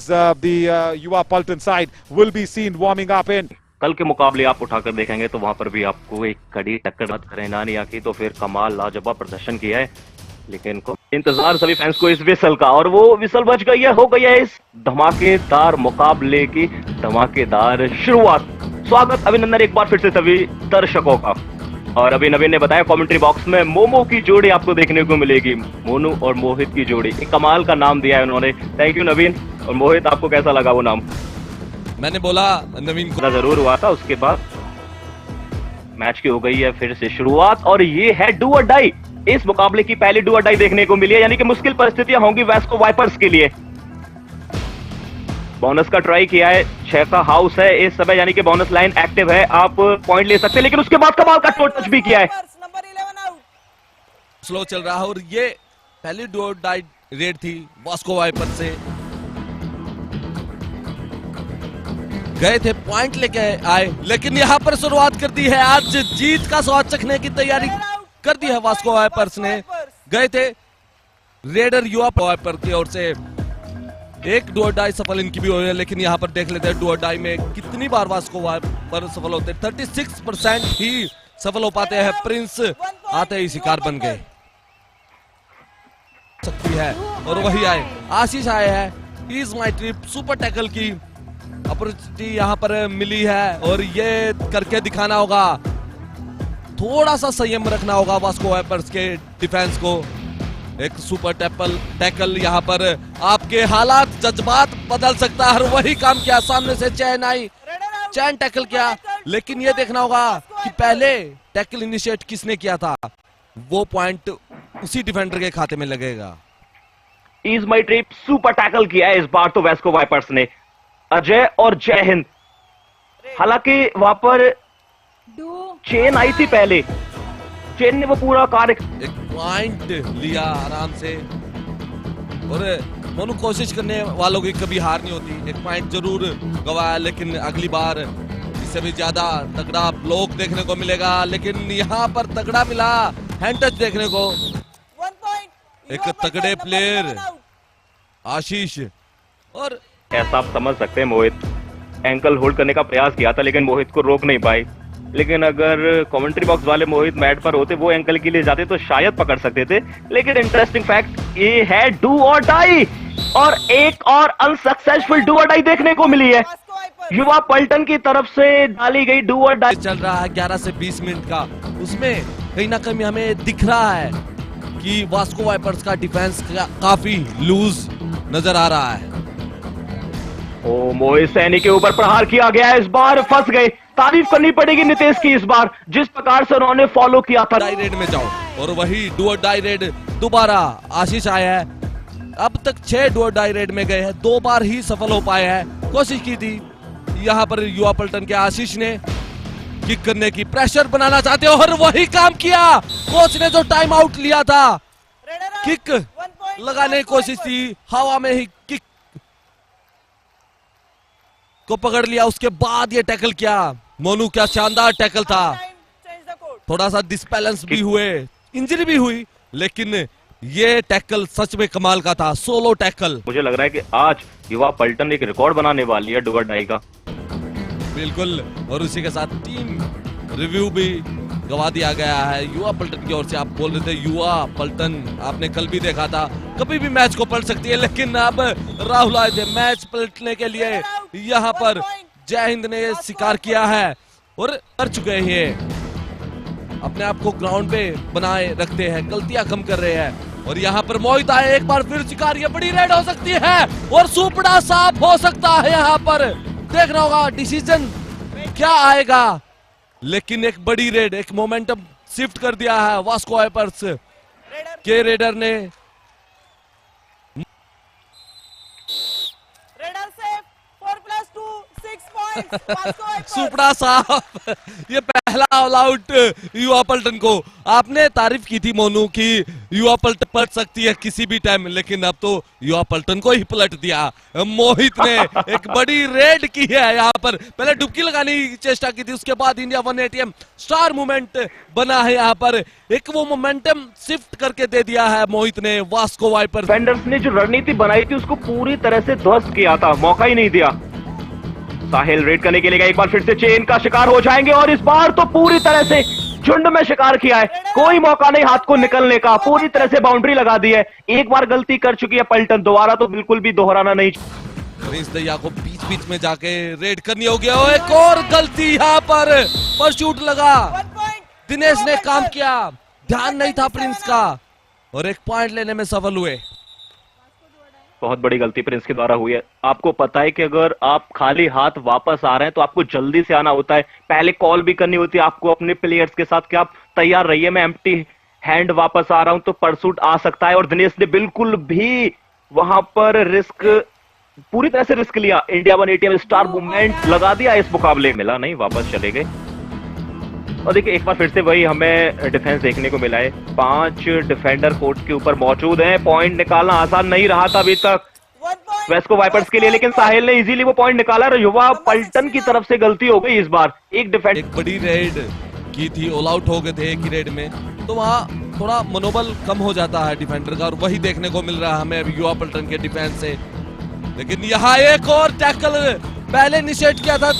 the Yuva Paltan side will be seen warming up in. कल के मुकाबले आप उठाकर देखेंगे तो वहां पर भी आपको एक कड़ी टक्कर रैनानिया की तो फिर कमाल लाजवाब प्रदर्शन किया है, लेकिन इंतजार सभी फैंस को इस विसल का, और वो विसल बज गई है, हो गई है इस धमाकेदार मुकाबले की धमाकेदार शुरुआत। स्वागत अभिनंदन एक बार फिर से सभी दर्शकों का। और अभी नवीन ने बताया कमेंट्री बॉक्स में मोमो की जोड़ी आपको देखने को मिलेगी, मोनू और मोहित की जोड़ी, एक कमाल का नाम दिया है उन्होंने। थैंक यू नवीन। और मोहित, आपको कैसा लगा वो नाम? मैंने बोला नवीन को जरूर हुआ था। उसके बाद मैच की हो गई है फिर से शुरुआत, और ये है डू और डाई। इस मुकाबले की पहली डू और डाई देखने को मिली है, यानी कि मुश्किल परिस्थितियां होंगी वास्को वाइपर्स के लिए। बोनस का ट्राई किया है, 6 का हाउस है इस समय, यानी कि बोनस लाइन एक्टिव है, आप पॉइंट ले सकते हैं, लेकिन उसके बाद कमाल का टोट टच भी किया है। स्लो चल रहा है और ये पहली डू और डाई रेड थी वास्को वाइपर से। गए थे पॉइंट लेके आए, लेकिन यहाँ पर शुरुआत कर दी है, आज जीत का स्वाद चखने की तैयारी कर दी है वास्को वाइपर्स ने। गए थे रेडर युवा वाइपर की ओर से, एक डू और डाई सफल इनकी भी हुई है, लेकिन यहाँ पर देख लेते हैं डू और डाई में कितनी बार वास्को वाइपर सफल होते हैं। 36% ही सफल हो पाते हैं। प्रिंस आते ही शिकार बन गए सकती है, और वही आए आशीष आए हैं। Is my trip super tackle की अपॉर्चुनिटी यहाँ पर मिली है, और ये करके दिखाना होगा, थोड़ा सा संयम रखना होगा वास्को वाइपर्स के डिफेंस को। एक सुपर टैकल यहाँ पर आपके हालात जज्बात बदल सकता है, और वही काम किया, सामने से चैन आई, चैन टैकल किया, लेकिन ये देखना होगा कि पहले टैकल इनिशिएट किसने किया था, वो पॉइंट उसी डिफेंडर के खाते में लगेगा। Is my trip super tackle किया है इस बार तो वास्को वाइपर्स ने। अजय और जय हिंद, हालांकि वहां पर चेन आई थी पहले, चेन ने वो पूरा कार्य एक पॉइंट लिया आराम से, और मोनू कोशिश करने वालों की कभी हार नहीं होती। एक पॉइंट जरूर गवाया, लेकिन अगली बार इससे भी ज्यादा तगड़ा ब्लॉक देखने को मिलेगा, लेकिन यहाँ पर तगड़ा मिला हैंड टच देखने को। एक तगड़े प्लेयर आशीष, और ऐसा आप समझ सकते हैं मोहित एंकल होल्ड करने का प्रयास किया था, लेकिन मोहित को रोक नहीं पाई। लेकिन अगर कमेंट्री बॉक्स वाले मोहित मैट पर होते, वो एंकल के लिए जाते तो शायद पकड़ सकते थे। लेकिन इंटरेस्टिंग फैक्ट ये है डू और डाई, और एक और अनसक्सेसफुल डू और डाई देखने को मिली है युवा पल्टन की तरफ से डाली गई डू और डाई। चल रहा है 11 से 20 मिनट का, उसमें कहीं ना कहीं हमें दिख रहा है कि वास्को वाइपर्स का डिफेंस काफी लूज नजर आ रहा है। ओ, मोहित सैनी के ऊपर प्रहार किया गया है, इस बार फंस गए। तारीफ करनी पड़ेगी नितेश की इस बार, जिस प्रकार से उन्होंने फॉलो किया था। डाई रेड में जाओ, और वही डू और डाई रेड दोबारा आशीष आया है। अब तक 6 डू और डाई रेड में गए हैं, 2 बार ही सफल हो पाए हैं। कोशिश की थी यहाँ पर युवा पल्टन के आशीष ने किक करने की, प्रेशर बनाना चाहते हो, और वही काम किया। कोच ने जो टाइम आउट लिया था, किक लगाने की कोशिश थी, हवा में ही किक को पकड़ लिया, उसके बाद ये टैकल किया। मोनू क्या शानदार टैकल था, थोड़ा सा डिसबैलेंस भी हुए, इंजरी भी हुई, लेकिन ये टैकल सच में कमाल का था, सोलो टैकल। मुझे लग रहा है कि आज युवा पल्टन एक रिकॉर्ड बनाने वाली है डू और डाई का। बिल्कुल, और उसी के साथ टीम रिव्यू भी गवा दिया गया है युवा पल्टन की ओर से। आप बोल रहे थे युवा पल्टन, आपने कल भी देखा था, कभी भी मैच को पलट सकती है, लेकिन अब राहुल आए थे मैच पलटने के लिए। यहाँ पर जय हिंद ने शिकार किया है, और कर चुके हैं, अपने आप को ग्राउंड पे बनाए रखते हैं, गलतियां कम कर रहे हैं। और यहाँ पर मोहित आए, एक बार फिर शिकार, ये बड़ी रेड हो सकती है, और सुपड़ा साफ हो सकता है। यहाँ पर देखना होगा डिसीजन क्या आएगा, लेकिन एक बड़ी रेड, एक मोमेंटम शिफ्ट कर दिया है वास्को वाइपर्स के रेडर ने। सुपड़ा साहब, ये पहला ऑल आउट युवा पलटन को। आपने तारीफ की थी मोनू कि युवा पलटन पलट सकती है किसी भी टाइम, लेकिन अब तो युवा पलटन को ही पलट दिया। मोहित ने एक बड़ी रेड की है यहाँ पर, पहले डुबकी लगाने की चेष्टा की थी, उसके बाद इंडिया 180 स्टार मूवमेंट बना है यहाँ पर। एक वो मोमेंटम शिफ्ट करके दे दिया है मोहित ने वास्को वाइपर। डिफेंडर्स ने जो रणनीति बनाई थी उसको पूरी तरह से ध्वस्त किया था, मौका ही नहीं दिया। साहिल रेड करने के लिए एक बार फिर से चेन का शिकार हो जाएंगे और इस बार तो पूरी तरह से झुंड में शिकार किया है, कोई मौका नहीं हाथ को निकलने का, पूरी तरह से बाउंड्री लगा दी है। एक बार गलती कर चुकी है पलटन, दोबारा तो बिल्कुल भी दोहराना नहीं। प्रिंस दया को बीच बीच में जाके रेड करनी होगी। एक और गलती यहाँ पर परशूट लगा, दिनेश ने काम किया, ध्यान नहीं था प्रिंस का और एक पॉइंट लेने में सफल हुए। बहुत बड़ी गलती प्रिंस के द्वारा हुई है। आपको पता है कि अगर आप खाली हाथ वापस आ रहे हैं तो आपको जल्दी से आना होता है, पहले कॉल भी करनी होती है आपको अपने प्लेयर्स के साथ कि आप तैयार रहिए, मैं एम्प्टी हैंड वापस आ रहा हूं तो परसूट आ सकता है। और दिनेश ने बिल्कुल भी वहां पर रिस्क, पूरी तरह से रिस्क लिया। इंडिया 180 स्टार मूवमेंट लगा दिया, इस मुकाबले मिला नहीं, वापस चले गए। और देखिए एक बार फिर से वही हमें डिफेंस देखने को मिला है, 5 डिफेंडर कोर्ट के ऊपर मौजूद हैं। पॉइंट निकालना आसान नहीं रहा था अभी तक वेस्को वाइपर्स के लिए, लेकिन साहिल ने इजीली वो पॉइंट निकाला। युवा पलटन की तरफ से गलती हो गई इस बार। एक बड़ी रेड की थी, ऑल आउट हो गए थे एक ही रेड में, तो वहां थोड़ा मनोबल कम हो जाता है डिफेंडर का, और वही देखने को मिल रहा है हमें युवा पलटन के डिफेंस से। लेकिन यहाँ एक और टैकल पहले इनिशिएट किया था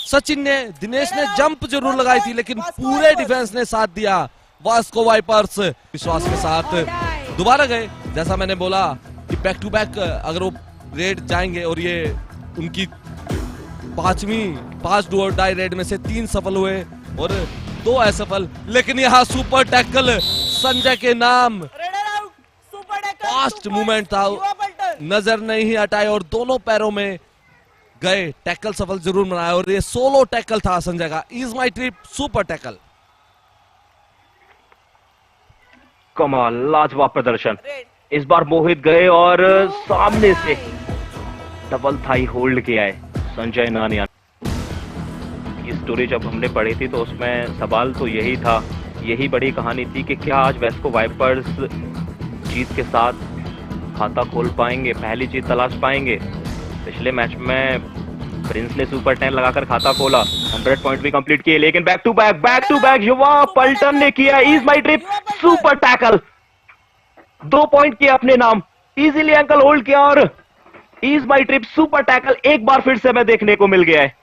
सचिन ने, दिनेश ने जंप जरूर लगाई थी, लेकिन पूरे डिफेंस ने साथ दिया। वास्को वाइपर्स विश्वास के साथ दोबारा गए। जैसा मैंने बोला कि बैक टू बैक अगर वो रेड जाएंगे, और ये उनकी 5 डू और डाई रेड में से 3 सफल हुए और 2 असफल। लेकिन यहाँ सुपर टैकल संजय के नाम, फास्ट मूवमेंट था, नजर नहीं हटाए और दोनों पैरों में गए, टैकल सफल जरूर बनाया। और ये सोलो टैकल था संजय का, is my trip super tackle. कमाल, लाजवाब प्रदर्शन। इस बार मोहित गए और सामने से डबल थाई होल्ड किया है संजय नानिया। ये स्टोरी जब हमने पढ़ी थी तो उसमें सवाल तो यही था, यही बड़ी कहानी थी कि क्या आज वेस्को वाइपर्स जीत के साथ खाता खोल पाएंगे, पहली जीत तलाश पाएंगे। पिछले मैच में प्रिंस ने सुपर 10 लगाकर खाता खोला, 100 पॉइंट भी कंप्लीट किए, लेकिन बैक टू बैक युवा पलटन ने किया is my trip super tackle. 2 point किया अपने नाम, इजीली एंकल होल्ड किया और is my trip super tackle एक बार फिर से मैं देखने को मिल गया है।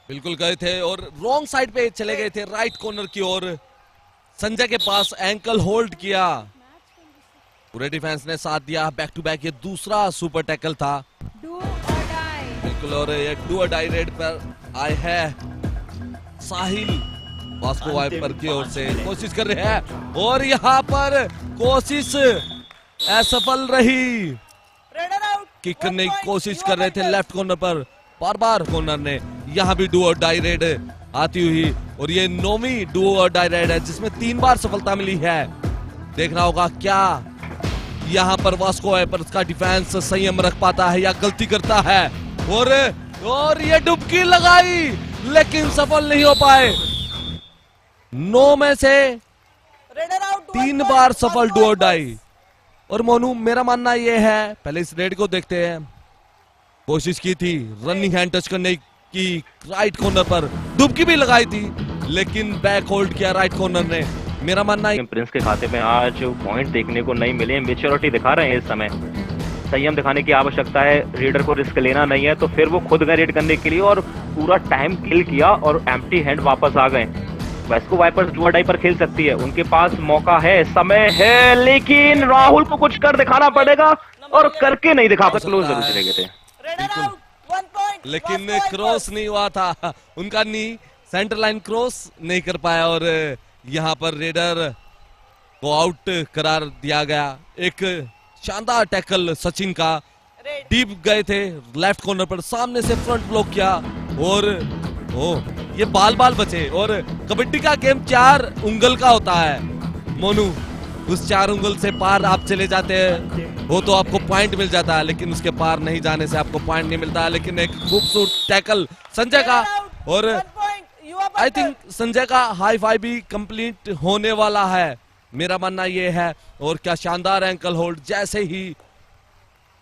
बिल्कुल गए थे और रॉन्ग साइड पे चले गए थे, राइट कॉर्नर की ओर। संजय के पास एंकल होल्ड किया, पूरे डिफेंस ने साथ दिया। बैक टू बैक ये दूसरा सुपर टैकल था बिल्कुल, और ये डू और डाई रेड पर आए हैं साहिल वास्को वाइपर की ओर से, कोशिश कर रहे हैं और यहाँ पर कोशिश असफल रही। किक करने की कोशिश कर रहे थे लेफ्ट कॉर्नर पर, बार कॉर्नर ने, यहाँ भी डू और डाई रेड आती हुई, और ये 9वीं डू और डाई रेड है जिसमें 3 बार सफलता मिली है। देखना होगा क्या यहाँ पर वास्को वाइपर्स का डिफेंस संयम रख पाता है या गलती करता है। और ये डुबकी लगाई लेकिन सफल नहीं हो पाए। 9 में से 3 बार सफल डू और डाई। और मोनू, मेरा मानना ये है, पहले इस रेड को देखते हैं, कोशिश की थी रनिंग हैंड टच करने की राइट कॉर्नर पर, डुबकी भी लगाई थी लेकिन बैक होल्ड किया राइट कॉर्नर ने। मेरा मानना है प्रिंस के खाते में आज पॉइंट देखने को नहीं मिले, मेच्योरिटी दिखा रहे हैं इस समय, संयम दिखाने की आवश्यकता है, रीडर को रिस्क लेना नहीं है, तो फिर वो खुद गए रेड करने के लिए और पूरा टाइम किल किया और एम्प्टी हैंड वापस आ गए। वेस्को वाइपर्स डू और डाई पर खेल सकती है, उनके पास मौका है, समय है, लेकिन राहुल को कुछ कर दिखाना पड़ेगा और करके नहीं दिखा सकते, क्लोज जरूर चले गए थे लेकिन क्रॉस नहीं हुआ था उनका, नी सेंटर लाइन क्रॉस नहीं कर पाया और यहाँ पर रेडर को आउट करार दिया गया। एक शानदार टैकल सचिन का, डीप गए थे लेफ्ट कॉर्नर पर, सामने से फ्रंट ब्लॉक किया और ये बाल बचे। और कबड्डी का गेम 4 उंगल का होता है मोनू, उस 4 उंगल से पार आप चले जाते हैं वो तो आपको पॉइंट मिल जाता है, लेकिन उसके पार नहीं जाने से आपको पॉइंट नहीं मिलता है। लेकिन एक खूबसूरत टैकल संजय का, और आई थिंक संजय का हाई फाइव भी कंप्लीट होने वाला है, मेरा मानना ये है। और क्या शानदार एंकल होल्ड, जैसे ही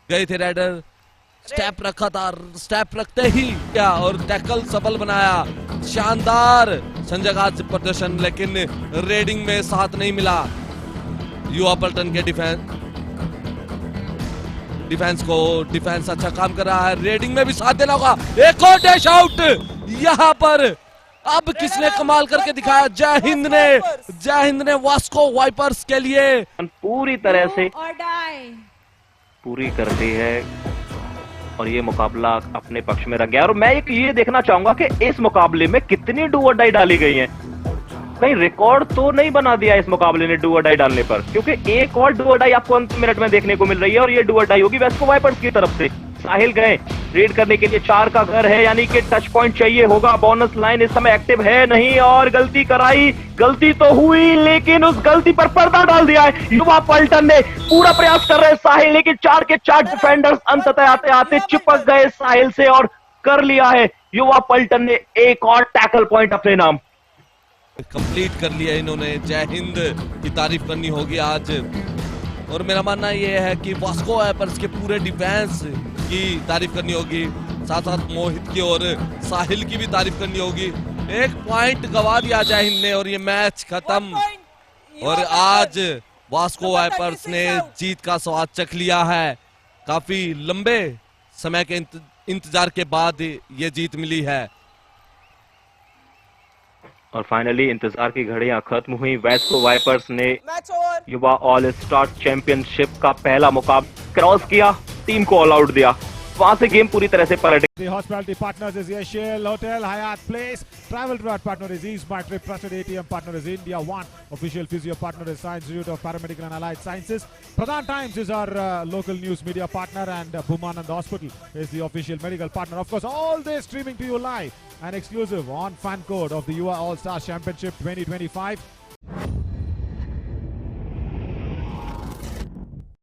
गए थे राइडर, स्टेप रखा था, स्टेप रखते ही क्या और टैकल सफल बनाया। शानदार संजय का प्रदर्शन, लेकिन रेडिंग में साथ नहीं मिला युवा पलटन के डिफेंस को। डिफेंस अच्छा काम कर रहा है, रेडिंग में भी साथ देना होगा। एक और डैश आउट यहां पर, अब किसने कमाल करके दिखाया, जय हिंद ने वास्को वाइपर्स के लिए पूरी तरह से पूरी कर दी है और ये मुकाबला अपने पक्ष में रह गया। और मैं एक ये देखना चाहूंगा कि इस मुकाबले में कितनी डू और डाई डाली गई हैं। कहीं रिकॉर्ड तो नहीं बना दिया इस मुकाबले ने डू और डाई डालने पर, क्योंकि एक और डू और डाई आपको अंत मिनट में देखने को मिल रही है और ये डू और डाई होगी वास्को वाइपर्स की तरफ से। साहिल गए रेड करने के लिए, 4 का घर है, यानी कि टच पॉइंट चाहिए होगा। बोनस लाइन इस समय एक्टिव है नहीं और गलती कराई, गलती तो हुई लेकिन उस गलती पर पर्दा डाल दिया है युवा पलटन ने। पूरा प्रयास कर रहे हैं साहिल, लेकिन 4 के 4 डिफेंडर्स अंततः आते आते चिपक गए साहिल से और कर लिया है युवा पलटन ने एक और टैकल पॉइंट अपने नाम कंप्लीट कर लिया इन्होंने। जय हिंद की तारीफ करनी होगी आज। और मेरा मानना यह है कि वास्को वाइपर्स के पूरे डिफेंस की तारीफ करनी होगी, साथ साथ मोहित की और साहिल की भी तारीफ करनी होगी। एक पॉइंट गवा दिया जय हिंद ने और ये मैच खत्म। और आज वास्को वाइपर्स ने जीत का स्वाद चख लिया है। काफी लंबे समय के इंतजार के बाद ये जीत मिली है। और फाइनली इंतजार की घड़ियां खत्म हुई। वास्को वाइपर्स ने युवा ऑल स्टार चैंपियनशिप का पहला मुकाबला क्रॉस किया, टीम को ऑल आउट दिया, वहां से गेम पूरी तरह से पलट। The hospitality partners is Yashil Hotel, Hyatt Place. Travel partner is East My Trip. Trusted ATM partner is India One. Official physio partner is Science Institute of Paramedical and Allied Sciences. Pradhan Times is our local news media partner, and Bhumanand Hospital is the official medical partner. Of course, all this streaming to you live and exclusive on Fan Code of the UA All Stars Championship 2025.